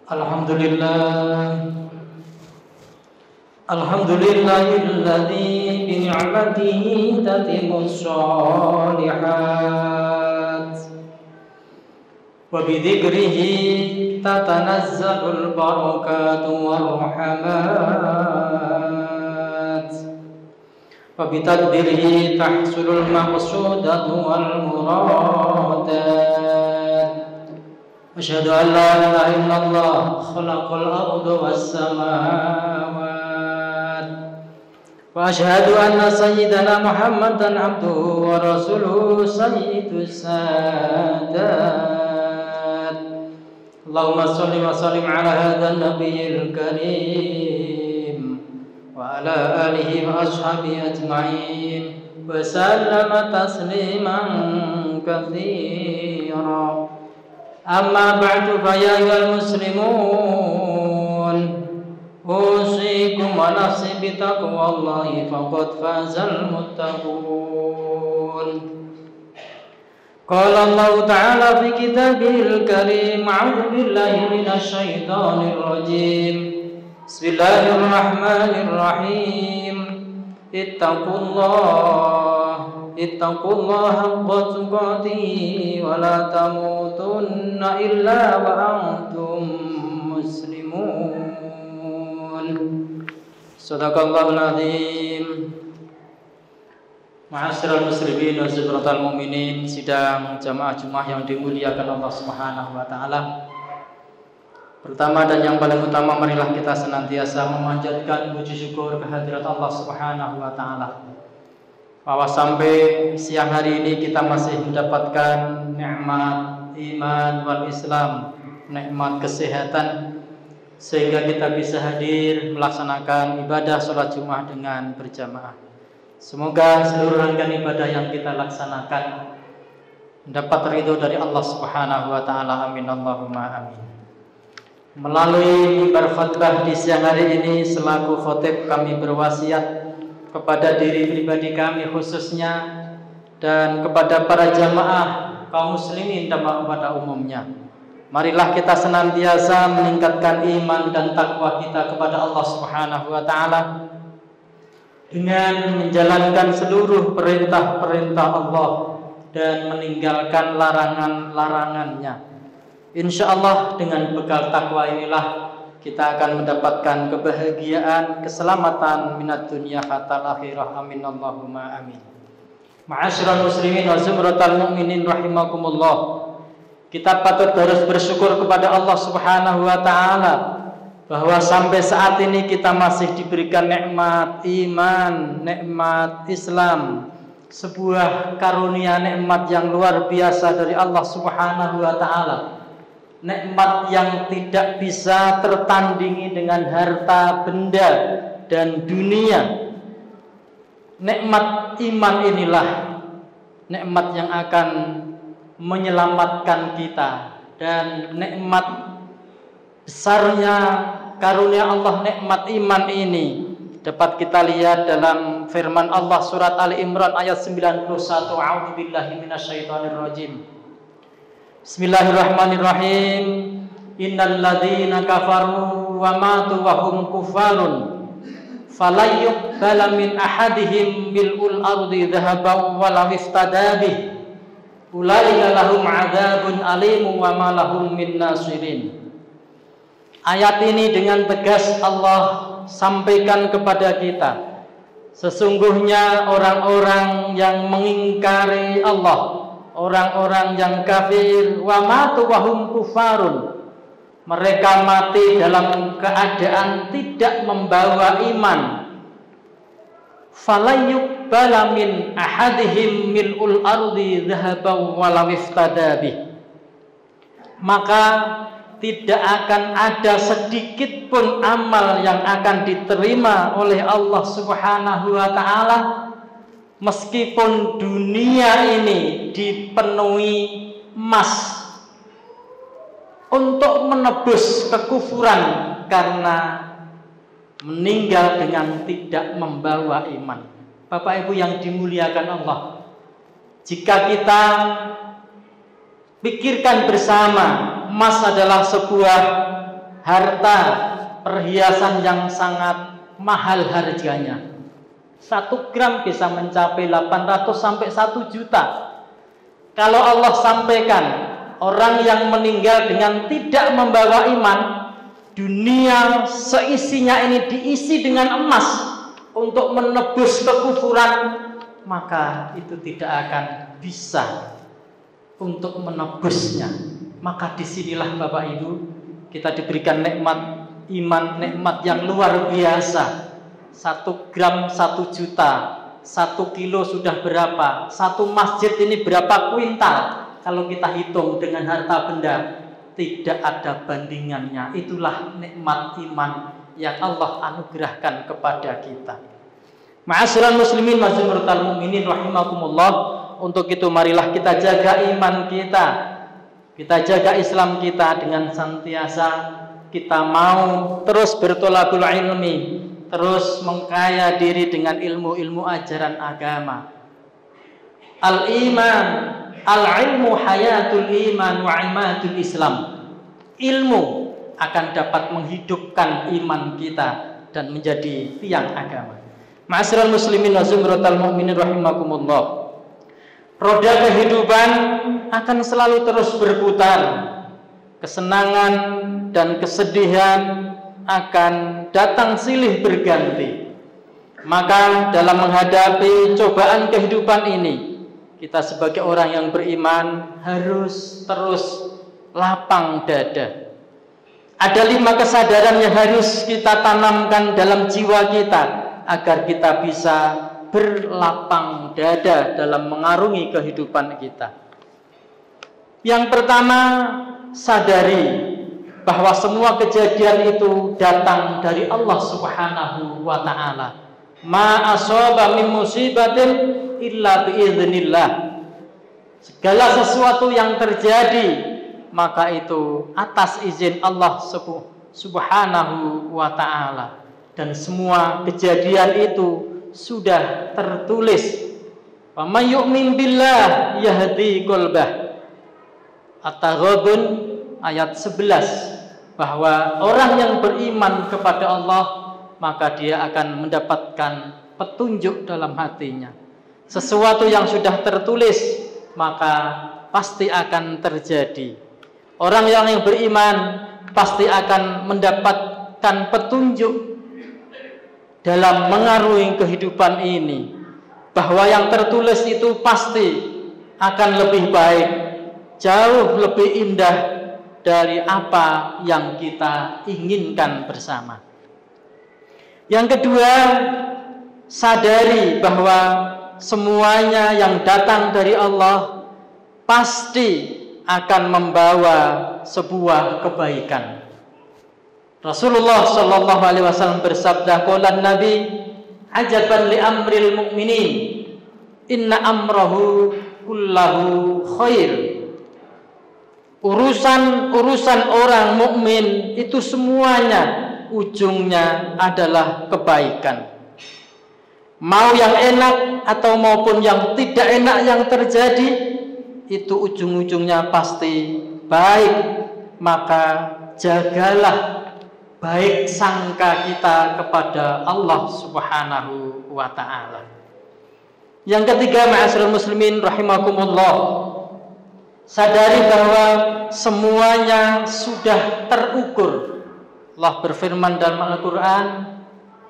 Alhamdulillah, alhamdulillahilladzi bi ni'matihi tatimmus shalihat wa bi dzikrihi tatanazzalul barakatu war rahmat wa bi tadbirihi tahsulul maqsudatu wal muradat. Asyhadu an la ilaha illallah khalaqal arda was samawat wa asyhadu anna sayyidana Muhammadan abduhu wa rasuluhu sayyidus sadat. Allahumma shalli wa sallim ala hadzal nabiyil karim wa ala alihi wa ashabihi ajma'in wa sallama tasliman katsira. Amma ba'du fa ya ayyuhal muslimun usikum wa nafsi bi taqwallahi faqad fazal muttaqun. Qala Allah ta'ala fi kitabihil karim a'udzu billahi minasy syaithanir rajim. Bismillahirrahmanirrahim. Ittaqullaha haqqa tuqatih wa la tamutunna illa wa antum muslimun. Shadaqallahul azim. Ma'asyiral muslimin wa zikratal mu'minin, sidang jamaah Jumat yang dimuliakan Allah Subhanahu wa taala. Pertama dan yang paling utama, marilah kita senantiasa memanjatkan puji syukur kehadirat Allah Subhanahu wa taala, bahwa sampai siang hari ini kita masih mendapatkan nikmat iman wal Islam, nikmat kesehatan, sehingga kita bisa hadir melaksanakan ibadah sholat Jumat dengan berjamaah. Semoga seluruh rangkaian ibadah yang kita laksanakan mendapat ridho dari Allah Subhanahu wa taala. Amin Allahumma amin. Melalui mimbar khutbah di siang hari ini, selaku khotib kami berwasiat kepada diri pribadi kami khususnya dan kepada para jamaah kaum muslimin dan pada umumnya, marilah kita senantiasa meningkatkan iman dan takwa kita kepada Allah Subhanahu wa taala dengan menjalankan seluruh perintah-perintah Allah dan meninggalkan larangan-larangannya. Insyaallah dengan bekal takwa inilah kita akan mendapatkan kebahagiaan, keselamatan minat dunia hatal akhirah. Amin Allahumma amin. Ma'asyiral muslimin wa zumratal mu'minin rahimakumullah. Kita patut terus bersyukur kepada Allah Subhanahu wa taala bahwa sampai saat ini kita masih diberikan nikmat iman, nikmat Islam, sebuah karunia nikmat yang luar biasa dari Allah Subhanahu wa taala. Nikmat yang tidak bisa tertandingi dengan harta benda dan dunia. Nikmat iman inilah nikmat yang akan menyelamatkan kita, dan nikmat besarnya karunia Allah, nikmat iman ini dapat kita lihat dalam firman Allah surat Ali Imran ayat 91. A'udzubillahi minasyaitonir rajim. Bismillahirrahmanirrahim. Innal ladzina kafaru wa matu wa hum kufarun falayyuqbala min ahadihim mil'ul ardi dhahaban wa law iftada bih ulaika lahum 'adzabun alim wa ma lahum min nasirin. Ayat ini dengan tegas Allah sampaikan kepada kita, sesungguhnya orang-orang yang mengingkari Allah, orang-orang yang kafir, wa matu wa hum kufarun, mereka mati dalam keadaan tidak membawa iman, falayyuqbala min ahadihim mil'ul ardi dhahaban walau iftada bih, maka tidak akan ada sedikit pun amal yang akan diterima oleh Allah Subhanahu wa taala meskipun dunia ini dipenuhi emas, untuk menebus kekufuran karena meninggal dengan tidak membawa iman. Bapak Ibu yang dimuliakan Allah, jika kita pikirkan bersama, emas adalah sebuah harta perhiasan yang sangat mahal harganya. 1 gram bisa mencapai 800 sampai 1 juta. Kalau Allah sampaikan orang yang meninggal dengan tidak membawa iman, dunia seisinya ini diisi dengan emas untuk menebus kekufuran, maka itu tidak akan bisa untuk menebusnya. Maka disinilah Bapak Ibu kita diberikan nikmat iman, nikmat yang luar biasa. 1 gram 1 juta, 1 kilo sudah berapa, 1 masjid ini berapa kuintal. Kalau kita hitung dengan harta benda, tidak ada bandingannya. Itulah nikmat iman yang Allah anugerahkan kepada kita. Ma'asyiral muslimin wa zumratal mu'minin rahimakumullah. Untuk itu marilah kita jaga iman kita, kita jaga Islam kita dengan senantiasa kita mau terus bertolabul ilmi, terus mengkaya diri dengan ilmu-ilmu ajaran agama. Al-iman, al-ilmu hayatul iman wa imatul Islam. Ilmu akan dapat menghidupkan iman kita dan menjadi tiang agama. Ma'asyiral muslimin wa zumratal mu'minin rahimakumullah. Roda kehidupan akan selalu terus berputar. Kesenangan dan kesedihan akan datang silih berganti. Maka dalam menghadapi cobaan kehidupan ini, kita sebagai orang yang beriman harus terus lapang dada. Ada 5 kesadaran yang harus kita tanamkan dalam jiwa kita agar kita bisa berlapang dada dalam mengarungi kehidupan kita. Yang pertama, sadari bahwa semua kejadian itu datang dari Allah Subhanahu wa ta'ala. Ma asaba min musibatin illa biiznillah. Segala sesuatu yang terjadi maka itu atas izin Allah Subhanahu wa ta'ala. Dan semua kejadian itu sudah tertulis. Wa may yu'min billah yahdi qalbah. At-Taghabun ayat 11, bahwa orang yang beriman kepada Allah maka dia akan mendapatkan petunjuk dalam hatinya. Sesuatu yang sudah tertulis maka pasti akan terjadi. Orang yang beriman pasti akan mendapatkan petunjuk dalam mengarungi kehidupan ini, bahwa yang tertulis itu pasti akan lebih baik, jauh lebih indah dari apa yang kita inginkan bersama. Yang kedua, sadari bahwa semuanya yang datang dari Allah pasti akan membawa sebuah kebaikan. Rasulullah sallallahu alaihi wasallam bersabda, qala Nabi, ajaban li amril mu'minin, inna amrahu kullahu khair. Urusan orang mukmin itu semuanya ujungnya adalah kebaikan. Mau yang enak atau maupun yang tidak enak yang terjadi, itu ujung-ujungnya pasti baik. Maka jagalah baik sangka kita kepada Allah Subhanahu wa ta'ala. Yang ketiga, ma'asyiral muslimin rahimakumullah, sadari bahwa semuanya sudah terukur. Allah berfirman dalam Al-Quran,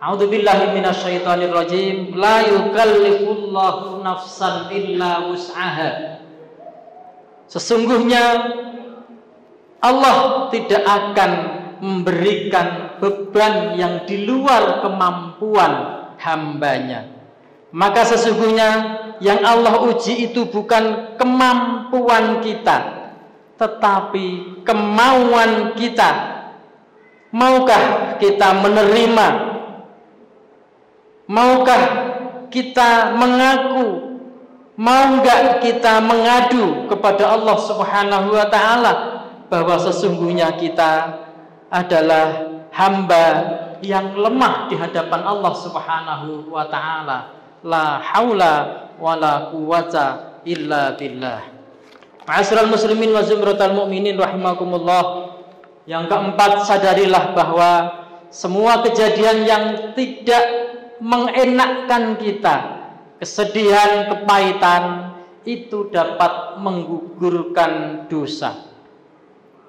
a'udzubillahi minasyaitonirrajim, la yukallifullahu nafsan illa wus'aha. Sesungguhnya Allah tidak akan memberikan beban yang di luar kemampuan hambanya. Maka sesungguhnya yang Allah uji itu bukan kemampuan kita, tetapi kemauan kita. Maukah kita menerima? Maukah kita mengaku? Mau enggak kita mengadu kepada Allah Subhanahu wa ta'ala bahwa sesungguhnya kita adalah hamba yang lemah di hadapan Allah Subhanahu wa ta'ala. La haula wa la quwwata illa billah. Ma'asyiral muslimin wa zumratal mu'minin rahimakumullah. Yang keempat, sadarilah bahwa semua kejadian yang tidak mengenakkan kita, kesedihan, kepahitan, itu dapat menggugurkan dosa.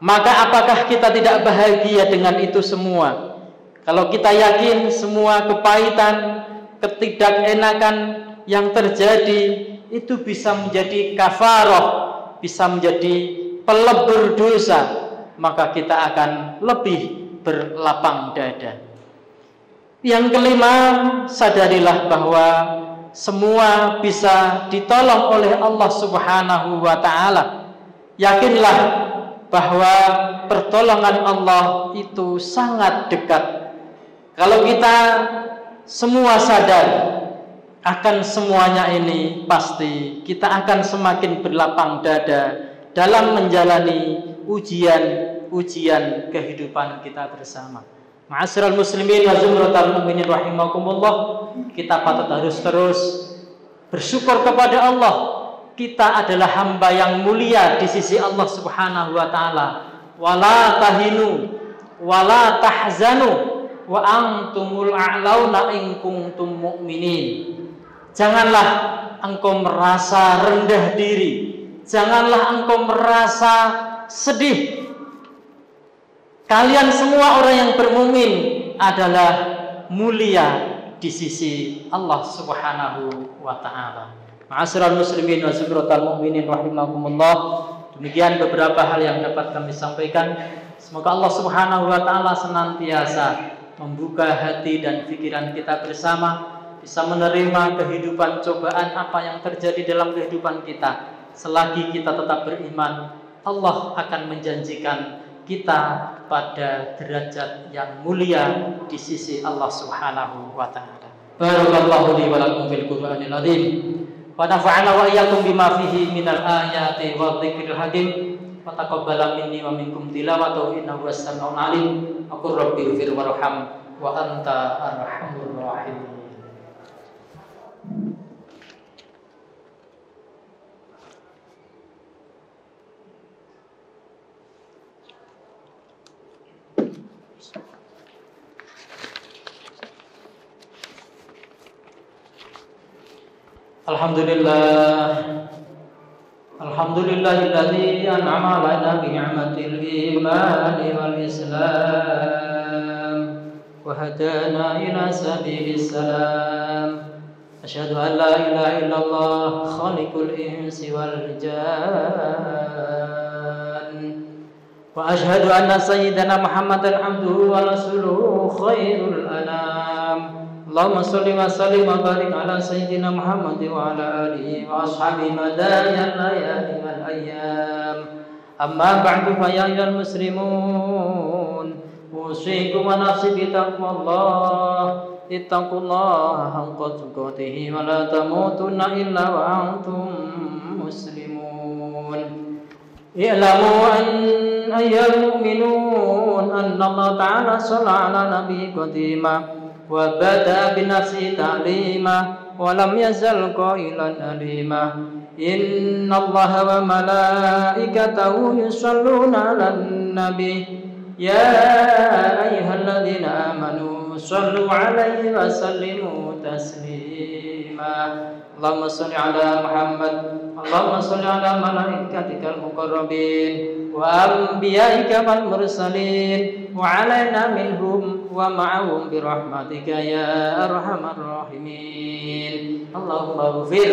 Maka apakah kita tidak bahagia dengan itu semua? Kalau kita yakin semua kepahitan, ketidakenakan yang terjadi itu bisa menjadi kafarah, bisa menjadi pelebur dosa, maka kita akan lebih berlapang dada. Yang kelima, sadarilah bahwa semua bisa ditolong oleh Allah Subhanahu wa ta'ala. Yakinlah bahwa pertolongan Allah itu sangat dekat. Kalau kita semua sadar akan semuanya ini, pasti kita akan semakin berlapang dada dalam menjalani ujian kehidupan kita bersama. Ma'asyiral muslimin wa zumratal mu'minin rahimakumullah, kita patut harus terus bersyukur kepada Allah. Kita adalah hamba yang mulia di sisi Allah Subhanahu wa ta'ala. Wala tahinu wala tahzanu wa antumul a'launa in kuntum mu'minin. Janganlah engkau merasa rendah diri, janganlah engkau merasa sedih. Kalian semua orang yang bermukmin adalah mulia di sisi Allah Subhanahu wa ta'ala. Ma'asyiral muslimin wa zumratal mu'minin rahimakumullah. Demikian beberapa hal yang dapat kami sampaikan. Semoga Allah Subhanahu wa ta'ala senantiasa membuka hati dan pikiran kita bersama, bisa menerima kehidupan cobaan apa yang terjadi dalam kehidupan kita. Selagi kita tetap beriman, Allah akan menjanjikan kita pada derajat yang mulia di sisi Allah Subhanahu wa ta'ala. Barakallahu li wa lakum fil Qur'anil azim. Wa nafa'ana wa iyyakum bima fihi minal ayati wa dzikril hakim. Wa taqabbala minni wa minkum tilawatahu innahu was-sami'ul 'alim. Aqul rabbighfir warham wa anta arhamur rahimin. Alhamdulillahilladzi an'ama 'alaina bi ni'matil imani wal islam wa hadana ila sabilis salam. Asyhadu an la ilaha illallah khaliqul insi wal jan wa asyhadu anna sayyidana Muhammadan abduhu wa rasuluhu khairul anam. Allahumma salli wa sallim wa barik ala sayyidina Muhammad wa ala alihi wa ashabihi madayal layali wal ayyam. Amma ba'du fa ya ayyuhal muslimun, usikum wa nafsi bi taqwallah. Ittaqullaha haqqa tuqatih wa la tamutunna illa wa antum muslimun. I'lamu an ayyuhal mu'minun anna Allah ta'ala shalla ala nabi qatimah wa bada bi nafsi ta'lima wa lam yazal qailan alima. Inna Allaha wa malaikatahu yusalluna 'alan nabi ya ayyuhalladzina amanu sallu 'alaihi wa sallimu taslima. Allahumma shalli 'ala Muhammad, Allahumma shalli 'ala malaikatikal muqarrabin wa anbiya'ika wal mursalin wa 'alaina minhum wa ma'ahum bi rahmatika ya arhamar rahimin. Allahumma ighfir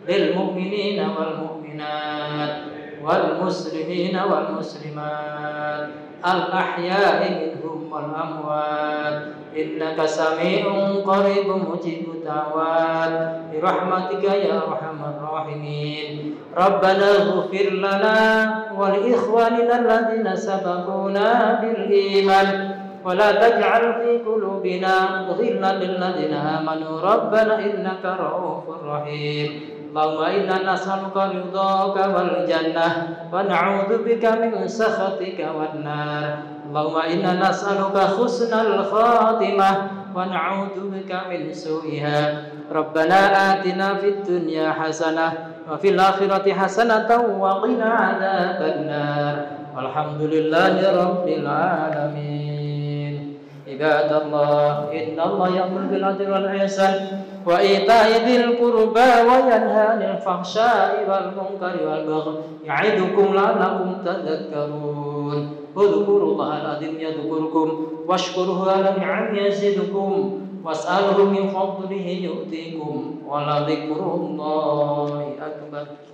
lil mu'minina wal mu'minat wal muslimina wal muslimat al ahya'i minhum wal amwat innaka sami'un qaribun mujibud da'wat bi rahmatika ya arhamar rahimin. Rabbana ighfir lana wa li ikhwanina alladhina sabaquna bil iman wa la taj'al fi qulubina ghillan lil ladzina amanu rabbana innaka ra'ufur rahim. Allahumma inna nas'aluka ridhaka wal jannah wa na'udzu bika min sakhatika wan nar. Allahumma inna nas'aluka husnal khatimah wa na'udzu bika min su'iha. Rabbana atina fid dunya hasanah wa fil akhirati hasanatan wa qina adzabannar. Walhamdulillahi rabbil alamin. Ibadallah, innallaha ya'muru bil 'adli wal ihsan wa ita'i dzil qurba wa yanha 'anil fahsya'i wal munkari wal baghi ya'idukum la'allakum tadhakkarun. Udhkurullahal 'azim yadhkurkum washkuruhu 'ala ni'amihi yazidukum was'aluhu min fadlihi yu'tikum wa la dzikrullahi akbar.